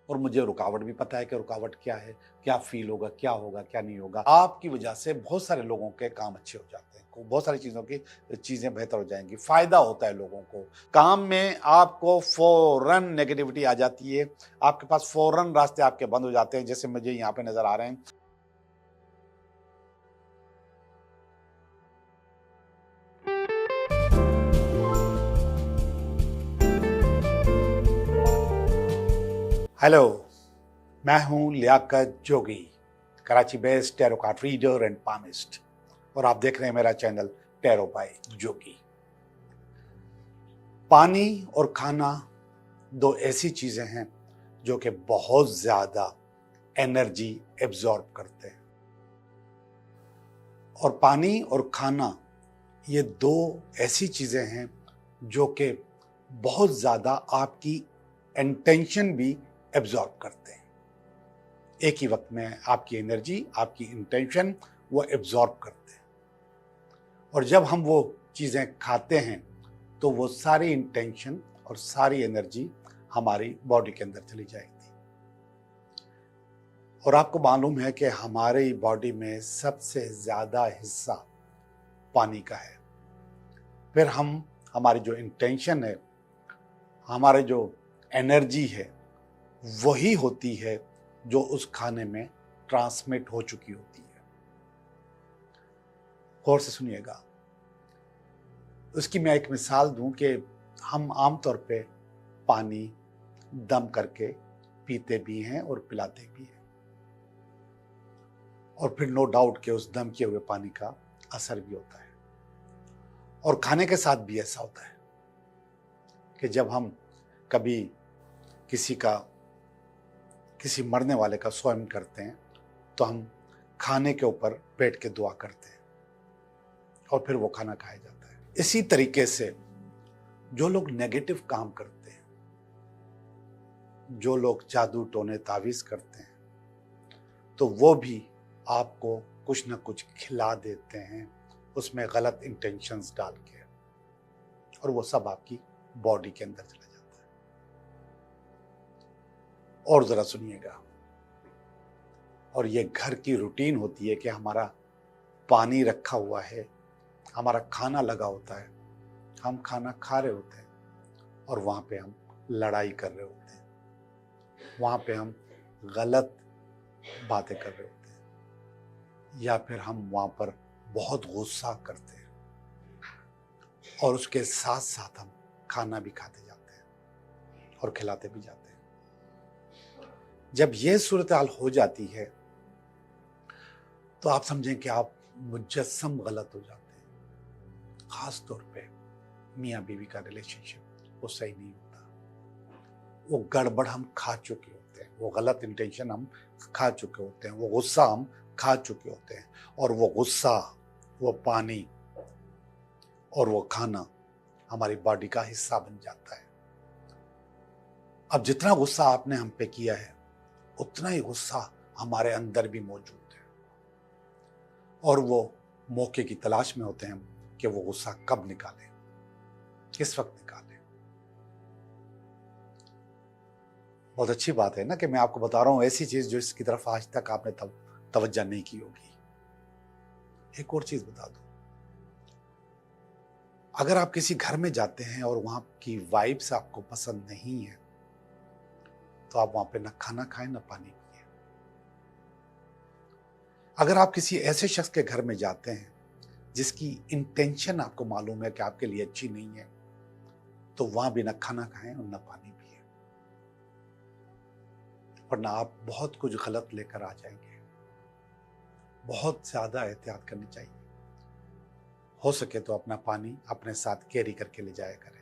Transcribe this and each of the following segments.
और मुझे रुकावट भी पता है कि रुकावट क्या है, क्या फील होगा, क्या नहीं होगा। आपकी वजह से बहुत सारे लोगों के काम अच्छे हो जाते हैं, बहुत सारी चीज़ें बेहतर हो जाएंगी, फ़ायदा होता है लोगों को। काम में आपको फ़ौरन नेगेटिविटी आ जाती है, आपके पास फ़ौरन रास्ते आपके बंद हो जाते हैं, जैसे मुझे यहाँ पे नज़र आ रहे हैं। हेलो, मैं हूँ Liaquat Jogi, Karachi based tarot card reader and palmist, और आप देख रहे हैं मेरा चैनल टैरो बाय जोगी। पानी और खाना दो ऐसी चीज़ें हैं जो कि बहुत ज़्यादा एनर्जी एब्जॉर्ब करते हैं, और पानी और खाना ये दो ऐसी चीज़ें हैं जो कि बहुत ज़्यादा आपकी इंटेंशन भी एब्जॉर्ब करते हैं। एक ही वक्त में आपकी एनर्जी, आपकी इंटेंशन वो एब्जॉर्ब करते हैं, और जब हम वो चीज़ें खाते हैं तो वो सारी इंटेंशन और सारी एनर्जी हमारी बॉडी के अंदर चली जाएगी। और आपको मालूम है कि हमारी बॉडी में सबसे ज़्यादा हिस्सा पानी का है। फिर हमारी जो इंटेंशन है, हमारे जो एनर्जी है, वही होती है जो उस खाने में ट्रांसमिट हो चुकी होती है। गौर से सुनिएगा, उसकी मैं एक मिसाल दूं कि हम आमतौर पे पानी दम करके पीते भी हैं और पिलाते भी हैं, और फिर नो डाउट कि उस दम किए हुए पानी का असर भी होता है। और खाने के साथ भी ऐसा होता है कि जब हम कभी किसी मरने वाले का स्वागत करते हैं तो हम खाने के ऊपर बैठ के दुआ करते हैं और फिर वो खाना खाया जाता है। इसी तरीके से जो लोग नेगेटिव काम करते हैं, जो लोग जादू टोने तावीज़ करते हैं, तो वो भी आपको कुछ ना कुछ खिला देते हैं, उसमें गलत इंटेंशंस डाल के, और वो सब आपकी बॉडी के अंदर चला जाता है। और ज़रा सुनिएगा, और ये घर की रूटीन होती है कि हमारा पानी रखा हुआ है, हमारा खाना लगा होता है, हम खाना खा रहे होते हैं, और वहाँ पे हम लड़ाई कर रहे होते हैं, वहाँ पे हम गलत बातें कर रहे होते हैं, या फिर हम वहाँ पर बहुत गुस्सा करते हैं, और उसके साथ साथ हम खाना भी खाते जाते हैं और खिलाते भी जाते हैं। जब ये सूरत हाल हो जाती है तो आप समझें कि आप मुजस्सम गलत हो जाते हैं। ख़ास तौर पे मियाँ बीवी का रिलेशनशिप वो सही नहीं होता, वो गड़बड़ हम खा चुके होते हैं, वो गलत इंटेंशन हम खा चुके होते हैं, वो गुस्सा हम खा चुके होते हैं, और वो गुस्सा, वो पानी और वो खाना हमारी बॉडी का हिस्सा बन जाता है। अब जितना गुस्सा आपने हम पे किया है, उतना ही गुस्सा हमारे अंदर भी मौजूद है, और वो मौके की तलाश में होते हैं कि वो गुस्सा कब निकालें, किस वक्त निकालें। बहुत अच्छी बात है ना कि मैं आपको बता रहा हूं ऐसी चीज जो इसकी तरफ आज तक आपने तवज्जो नहीं की होगी। एक और चीज बता दूं, अगर आप किसी घर में जाते हैं और वहां की वाइब्स आपको पसंद नहीं है, तो आप वहां पे ना खाना खाएं ना पानी पिए। अगर आप किसी ऐसे शख्स के घर में जाते हैं जिसकी इंटेंशन आपको मालूम है कि आपके लिए अच्छी नहीं है, तो वहां भी ना खाना खाएं और ना पानी पिए, वरना आप बहुत कुछ गलत लेकर आ जाएंगे। बहुत ज्यादा एहतियात करनी चाहिए। हो सके तो अपना पानी अपने साथ कैरी करके ले जाया करें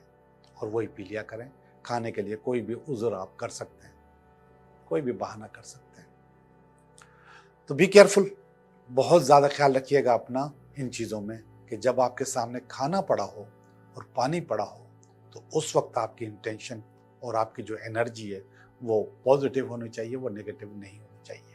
और वही पी लिया करें। खाने के लिए कोई भी उज़्र आप कर सकते हैं, कोई भी बहाना कर सकते हैं। तो बी केयरफुल, बहुत ज़्यादा ख्याल रखिएगा अपना इन चीज़ों में कि जब आपके सामने खाना पड़ा हो और पानी पड़ा हो, तो उस वक्त आपकी इंटेंशन और आपकी जो एनर्जी है वो पॉजिटिव होनी चाहिए, वो नेगेटिव नहीं होनी चाहिए।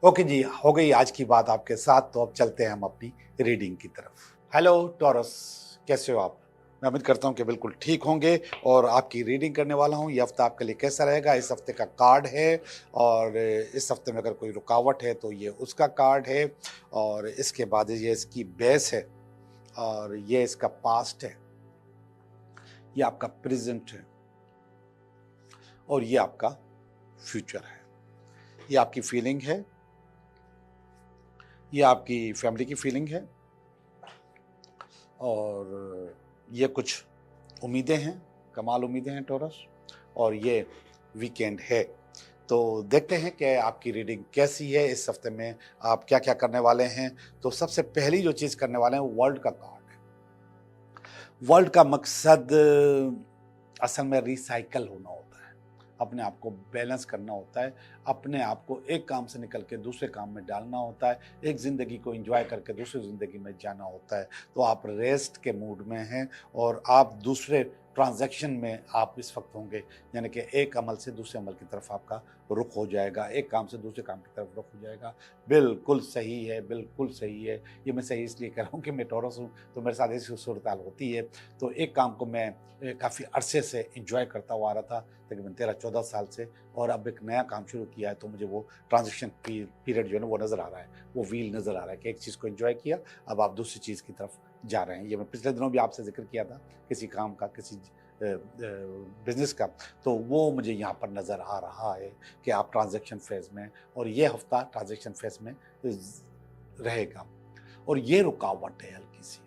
ओके जी, हो गई आज की बात आपके साथ, तो अब चलते हैं हम अपनी रीडिंग की तरफ। हेलो टॉरस, कैसे हो आप? मैं उम्मीद करता हूँ कि बिल्कुल ठीक होंगे और आपकी रीडिंग करने वाला हूँ। ये हफ्ता आपके लिए कैसा रहेगा, इस हफ्ते का कार्ड है और इस हफ्ते में अगर कोई रुकावट है तो ये उसका कार्ड है और इसके बाद ये इसकी बेस है और ये इसका पास्ट है, ये आपका प्रेजेंट है और ये आपका फ्यूचर है। ये आपकी फीलिंग है, ये आपकी फैमिली की फीलिंग है और ये कुछ उम्मीदें हैं, कमाल उम्मीदें हैं टॉरस, और ये वीकेंड है। तो देखते हैं कि आपकी रीडिंग कैसी है, इस हफ्ते में आप क्या क्या करने वाले हैं। तो सबसे पहली जो चीज़ करने वाले हैं वो वर्ल्ड का कार्ड है। वर्ल्ड का मकसद असल में रिसाइकल होना होता है, अपने आप को बैलेंस करना होता है, अपने आप को एक काम से निकल के दूसरे काम में डालना होता है, एक ज़िंदगी को एंजॉय करके दूसरी ज़िंदगी में जाना होता है। तो आप रेस्ट के मूड में हैं और आप दूसरे ट्रांजैक्शन में आप इस वक्त होंगे, यानी कि एक अमल से दूसरे अमल की तरफ आपका रुख हो जाएगा, एक काम से दूसरे काम की तरफ रुख हो जाएगा। बिल्कुल सही है, बिल्कुल सही है। ये मैं सही इसलिए कह रहा हूँ कि मैं टॉरस हूँ तो मेरे साथ ऐसी सूरत-हाल होती है। तो एक काम को मैं काफ़ी अरसे से एंजॉय करता हुआ आ रहा था, तकरीबन 13-14 साल से, और अब एक नया काम शुरू किया है तो मुझे वो ट्रांजिशन पीरियड जो है ना वो नज़र आ रहा है, वो व्हील नज़र आ रहा है कि एक चीज़ को एंजॉय किया, अब आप दूसरी चीज़ की तरफ जा रहे हैं। ये मैं पिछले दिनों भी आपसे जिक्र किया था किसी काम का, किसी बिजनेस का, तो वो मुझे यहाँ पर नज़र आ रहा है कि आप ट्रांजैक्शन फेज़ में, और ये हफ्ता ट्रांजैक्शन फेज़ में रहेगा। और ये रुकावट है हल्की सी,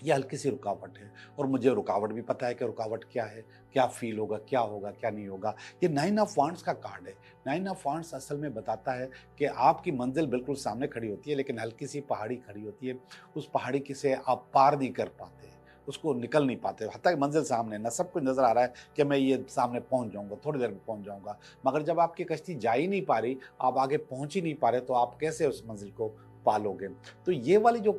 ये हल्की सी रुकावट है, और मुझे रुकावट भी पता है कि रुकावट क्या है, क्या फील होगा, क्या होगा, क्या नहीं होगा। ये 9 ऑफ वांड्स का कार्ड है। 9 ऑफ वांड्स असल में बताता है कि आपकी मंजिल बिल्कुल सामने खड़ी होती है, लेकिन हल्की सी पहाड़ी खड़ी होती है, उस पहाड़ी की से आप पार नहीं कर पाते, उसको निकल नहीं पाते। हत्ता कि मंजिल सामने ना, सब कुछ नज़र आ रहा है कि मैं ये सामने पहुंच जाऊंगा, थोड़ी देर में पहुंच जाऊंगा, मगर जब आपकी कश्ती जा ही नहीं पा रही, आप आगे पहुंच ही नहीं पा रहे, तो आप कैसे उस मंजिल को पालोगे। तो ये वाले जो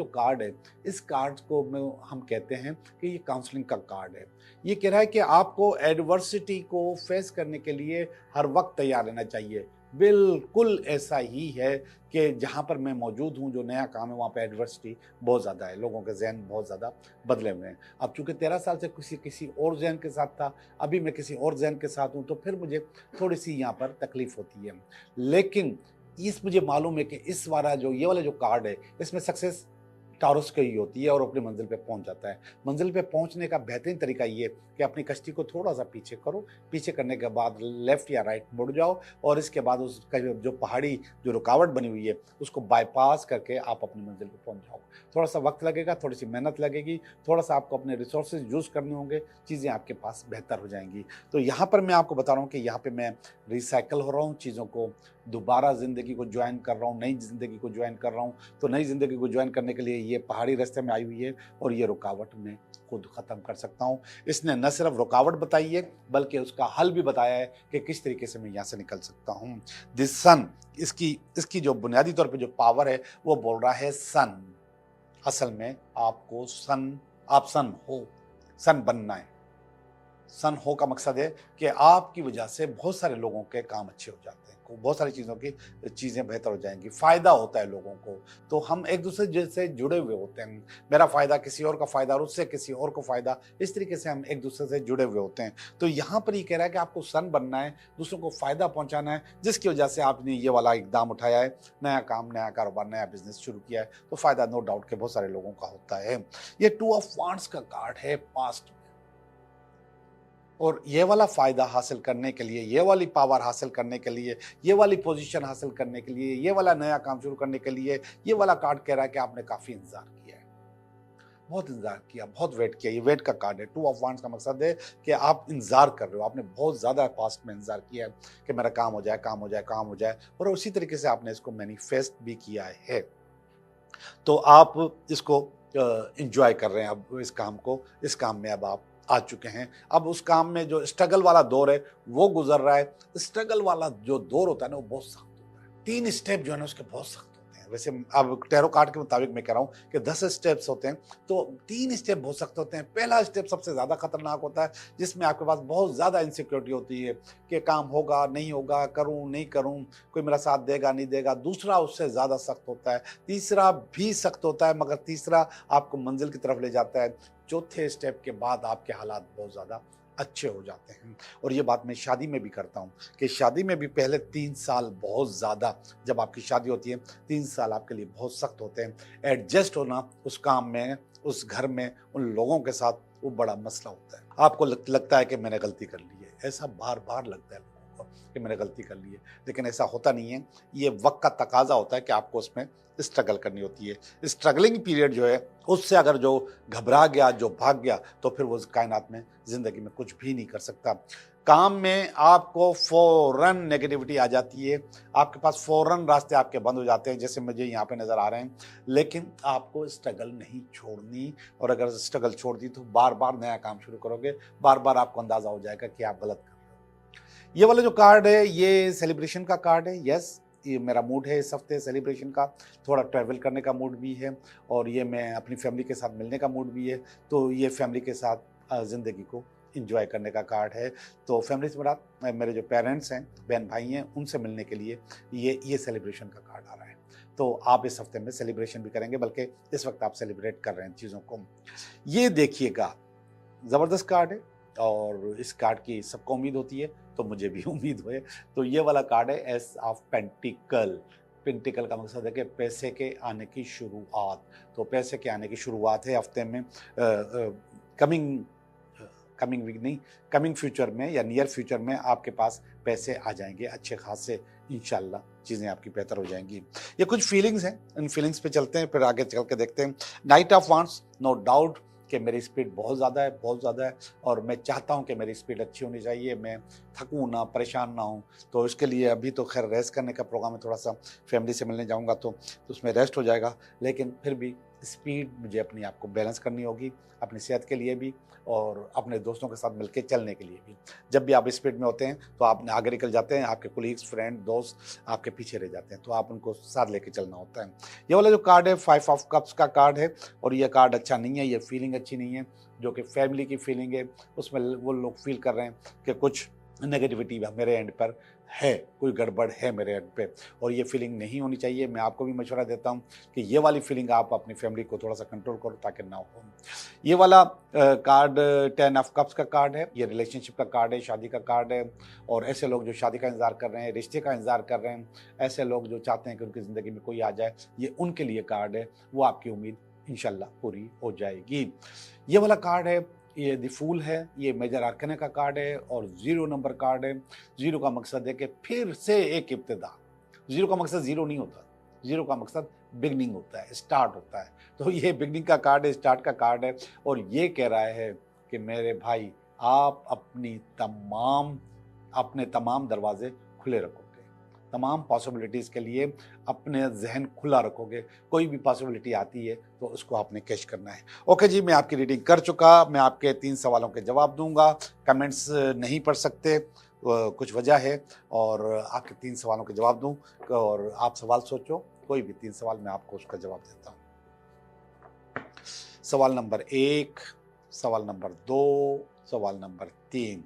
कार्ड है, इस कार्ड को हम कहते हैं कि ये काउंसलिंग का कार्ड है। ये कह रहा है कि आपको एडवर्सिटी को फेस करने के लिए हर वक्त तैयार रहना चाहिए। बिल्कुल ऐसा ही है कि जहाँ पर मैं मौजूद हूँ, जो नया काम है, वहाँ पे एडवर्सिटी बहुत ज़्यादा है, लोगों के जहन बहुत ज़्यादा बदले हुए हैं। अब चूँकि 13 साल से किसी और जहन के साथ था, अभी मैं किसी और जहन के साथ हूँ, तो फिर मुझे थोड़ी सी यहाँ पर तकलीफ होती है। लेकिन मुझे मालूम है कि इस वाला ये वाला जो कार्ड है, इसमें सक्सेस टॉरस की ही होती है और अपनी मंजिल पे पहुंच जाता है। मंजिल पे पहुंचने का बेहतरीन तरीका ये कि अपनी कश्ती को थोड़ा सा पीछे करो, पीछे करने के बाद लेफ्ट या राइट मुड़ जाओ, और इसके बाद उसका जो पहाड़ी जो रुकावट बनी हुई है उसको बाईपास करके आप अपनी मंजिल पे पहुंच जाओ। थोड़ा सा वक्त लगेगा, थोड़ी सी मेहनत लगेगी, थोड़ा सा आपको अपने रिसोर्सेज यूज़ करने होंगे, चीज़ें आपके पास बेहतर हो जाएंगी। तो यहाँ पर मैं आपको बता रहा हूँ कि यहाँ पर मैं रिसाइकल हो रहा हूँ, चीज़ों को दोबारा ज़िंदगी को ज्वाइन कर रहा हूँ, नई ज़िंदगी को ज्वाइन कर रहा हूँ। तो नई ज़िंदगी को ज्वाइन करने के लिए ये पहाड़ी रास्ते में आई हुई है और ये रुकावट मैं खुद ख़त्म कर सकता हूँ। इसने न सिर्फ रुकावट बताई है बल्कि उसका हल भी बताया है कि किस तरीके से मैं यहाँ से निकल सकता हूँ। दिस सन, इसकी जो बुनियादी तौर पे जो पावर है वो बोल रहा है सन। असल में आपको आप सन हो, सन बनना है। सन हो का मकसद है कि आपकी वजह से बहुत सारे लोगों के काम अच्छे हो जाते हैं, बहुत सारी चीज़ें बेहतर हो जाएंगी, फ़ायदा होता है लोगों को। तो हम एक दूसरे से जुड़े हुए होते हैं, मेरा फ़ायदा किसी और का फ़ायदा और उससे किसी और को फ़ायदा, इस तरीके से हम एक दूसरे से जुड़े हुए होते हैं। तो यहाँ पर ये कह रहा है कि आपको सन बनना है, दूसरों को फ़ायदा पहुँचाना है, जिसकी वजह से आपने ये वाला इकदाम उठाया है, नया काम, नया कारोबार, नया बिजनेस शुरू किया है। तो फ़ायदा नो डाउट के बहुत सारे लोगों का होता है। ये 2 ऑफ वांड्स का कार्ड है पास्ट, और ये वाला फ़ायदा हासिल करने के लिए, ये वाली पावर हासिल करने के लिए, ये वाली पोजीशन हासिल करने के लिए, ये वाला नया काम शुरू करने के लिए, ये वाला कार्ड कह रहा है कि आपने काफ़ी इंतज़ार किया है, बहुत इंतज़ार किया, बहुत वेट किया। ये वेट का कार्ड है। 2 ऑफ वांड्स का मकसद है कि आप इंतज़ार कर रहे हो, आपने बहुत ज़्यादा पास्ट में इंतज़ार किया है कि मेरा काम हो जाए, काम हो जाए, काम हो जाए, और उसी तरीके से आपने इसको मैनिफेस्ट भी किया है। तो आप इसको एंजॉय कर रहे हैं अब इस काम में अब आप आ चुके हैं। अब उस काम में जो स्ट्रगल वाला दौर है वो गुजर रहा है। स्ट्रगल वाला जो दौर होता है ना वो बहुत सख्त होता है। 3 स्टेप जो है ना उसके बहुत सख्त होते हैं, वैसे अब टैरो कार्ड के मुताबिक मैं कह रहा हूँ कि 10 स्टेप्स होते हैं, तो 3 स्टेप हो सकते होते हैं। पहला स्टेप सबसे ज़्यादा खतरनाक होता है, जिसमें आपके पास बहुत ज़्यादा इनसिक्योरिटी होती है कि काम होगा नहीं होगा, करूँ नहीं करूँ, कोई मेरा साथ देगा नहीं देगा। दूसरा उससे ज़्यादा सख्त होता है, तीसरा भी सख्त होता है, मगर तीसरा आपको मंजिल की तरफ ले जाता है। चौथे स्टेप के बाद आपके हालात बहुत ज़्यादा अच्छे हो जाते हैं। और ये बात मैं शादी में भी करता हूँ कि शादी में भी पहले 3 साल बहुत ज़्यादा, जब आपकी शादी होती है 3 साल आपके लिए बहुत सख्त होते हैं। एडजस्ट होना उस काम में, उस घर में, उन लोगों के साथ, वो बड़ा मसला होता है। आपको लगता है कि मैंने गलती कर ली है, ऐसा बार-बार लगता है लोगों को कि मैंने गलती कर ली है, लेकिन ऐसा होता नहीं है। ये वक़्त का तकाज़ा होता है कि आपको उसमें स्ट्रगल करनी होती है। स्ट्रगलिंग पीरियड जो है, उससे अगर जो घबरा गया, जो भाग गया, तो फिर वो इस कायनात में, ज़िंदगी में कुछ भी नहीं कर सकता। काम में आपको फ़ौरन नेगेटिविटी आ जाती है, आपके पास फ़ौरन रास्ते आपके बंद हो जाते हैं, जैसे मुझे यहाँ पे नज़र आ रहे हैं। लेकिन आपको स्ट्रगल नहीं छोड़नी, और अगर स्ट्रगल छोड़ दी तो बार-बार नया काम शुरू करोगे, बार-बार आपको अंदाज़ा हो जाएगा कि आप गलत कर रहे हो। ये वाला जो कार्ड है, ये सेलिब्रेशन का कार्ड है। यस, ये मेरा मूड है इस हफ्ते सेलिब्रेशन का, थोड़ा ट्रैवल करने का मूड भी है, और ये मैं अपनी फैमिली के साथ मिलने का मूड भी है। तो ये फैमिली के साथ ज़िंदगी को एंजॉय करने का कार्ड है। तो फैमिली से मेरा, मेरे जो पेरेंट्स हैं, बहन भाई हैं, उनसे मिलने के लिए ये सेलिब्रेशन का कार्ड आ रहा है। तो आप इस हफ्ते में सेलिब्रेशन भी करेंगे, बल्कि इस वक्त आप सेलिब्रेट कर रहे हैं चीज़ों को। ये देखिएगा, ज़बरदस्त कार्ड है, और इस कार्ड की सबको उम्मीद होती है, तो मुझे भी उम्मीद हुए। तो ये वाला कार्ड है एस ऑफ पेंटिकल। पेंटिकल का मकसद है कि पैसे के आने की शुरुआत। तो पैसे के आने की शुरुआत है हफ्ते में, कमिंग वीक नहीं, कमिंग फ्यूचर में या नियर फ्यूचर में आपके पास पैसे आ जाएंगे अच्छे खासे। इंशाल्लाह चीज़ें आपकी बेहतर हो जाएंगी। ये कुछ फीलिंग्स हैं, इन फीलिंग्स पे चलते हैं, फिर आगे चल के देखते हैं। Night of wants, no doubt कि मेरी स्पीड बहुत ज़्यादा है, बहुत ज़्यादा है, और मैं चाहता हूँ कि मेरी स्पीड अच्छी होनी चाहिए, मैं थकूँ ना, परेशान ना हूँ। तो इसके लिए अभी तो खैर रेस्ट करने का प्रोग्राम है, थोड़ा सा फैमिली से मिलने जाऊँगा तो उसमें रेस्ट हो जाएगा, लेकिन फिर भी स्पीड मुझे अपनी आप को बैलेंस करनी होगी, अपनी सेहत के लिए भी और अपने दोस्तों के साथ मिलके चलने के लिए भी। जब भी आप स्पीड में होते हैं तो आप आगे निकल जाते हैं, आपके कोलीग्स, फ्रेंड, दोस्त आपके पीछे रह जाते हैं, तो आप उनको साथ लेके चलना होता है। ये वाला जो कार्ड है 5 ऑफ कप्स का कार्ड है, और ये कार्ड अच्छा नहीं है, ये फीलिंग अच्छी नहीं है, जो कि फैमिली की फीलिंग है। उसमें वो लोग फील कर रहे हैं कि कुछ नेगेटिविटी मेरे एंड पर है, कोई गड़बड़ है मेरे एंड पे, और ये फीलिंग नहीं होनी चाहिए। मैं आपको भी मशवरा देता हूँ कि ये वाली फीलिंग आप अपनी फैमिली को थोड़ा सा कंट्रोल करो ताकि ना हो। ये वाला कार्ड 10 ऑफ कप्स का कार्ड है, ये रिलेशनशिप का कार्ड है, शादी का कार्ड है, और ऐसे लोग जो शादी का इंतजार कर रहे हैं, रिश्ते का इंतजार कर रहे हैं, ऐसे लोग जो चाहते हैं कि उनकी ज़िंदगी में कोई आ जाए, ये उनके लिए कार्ड है। वो आपकी उम्मीद इंशाल्लाह पूरी हो जाएगी। ये वाला कार्ड है, ये द फूल है, ये मेजर आर्कना का कार्ड है, और 0 नंबर कार्ड है। 0 का मकसद है कि फिर से एक इब्तिदा। 0 का मकसद 0 नहीं होता, 0 का मकसद बिगनिंग होता है, स्टार्ट होता है। तो ये बिगनिंग का कार्ड है, स्टार्ट का कार्ड है, और ये कह रहा है कि मेरे भाई, आप अपने तमाम दरवाजे खुले रखोगे, तमाम पॉसिबिलिटीज़ के लिए अपने जहन खुला रखोगे। कोई भी पॉसिबिलिटी आती है तो उसको आपने कैच करना है। ओके जी, मैं आपकी रीडिंग कर चुका, मैं आपके 3 सवालों के जवाब दूंगा। कमेंट्स नहीं पढ़ सकते, कुछ वजह है, और आपके 3 सवालों के जवाब दूं, और आप सवाल सोचो, कोई भी 3 सवाल, मैं आपको उसका जवाब देता हूँ। सवाल नंबर 1, सवाल नंबर 2, सवाल नंबर 3।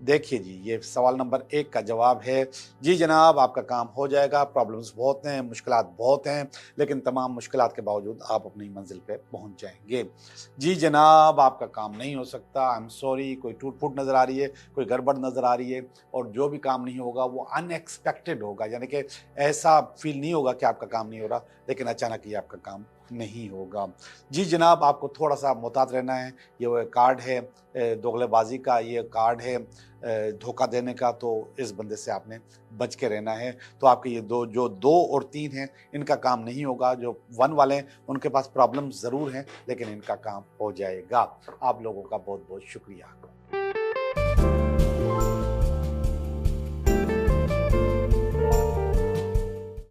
देखिए जी, ये सवाल नंबर 1 का जवाब है, जी जनाब, आपका काम हो जाएगा। प्रॉब्लम्स बहुत हैं, मुश्किलात बहुत हैं, लेकिन तमाम मुश्किलात के बावजूद आप अपनी मंजिल पे पहुंच जाएंगे। जी जनाब, आपका काम नहीं हो सकता, आई एम सॉरी, कोई टूट फूट नज़र आ रही है, कोई गड़बड़ नज़र आ रही है, और जो भी काम नहीं होगा वो अनएक्सपेक्टेड होगा, यानी कि ऐसा फील नहीं होगा कि आपका काम नहीं हो रहा, लेकिन अचानक ही आपका काम नहीं होगा। जी जनाब, आपको थोड़ा सा मोहतात रहना है। ये वो कार्ड है दोगलेबाजी का, ये कार्ड है धोखा देने का, तो इस बंदे से आपने बच के रहना है। तो आपके ये जो 2 और 3 हैं, इनका काम नहीं होगा। जो 1 वाले हैं उनके पास प्रॉब्लम ज़रूर हैं, लेकिन इनका काम हो जाएगा। आप लोगों का बहुत बहुत शुक्रिया।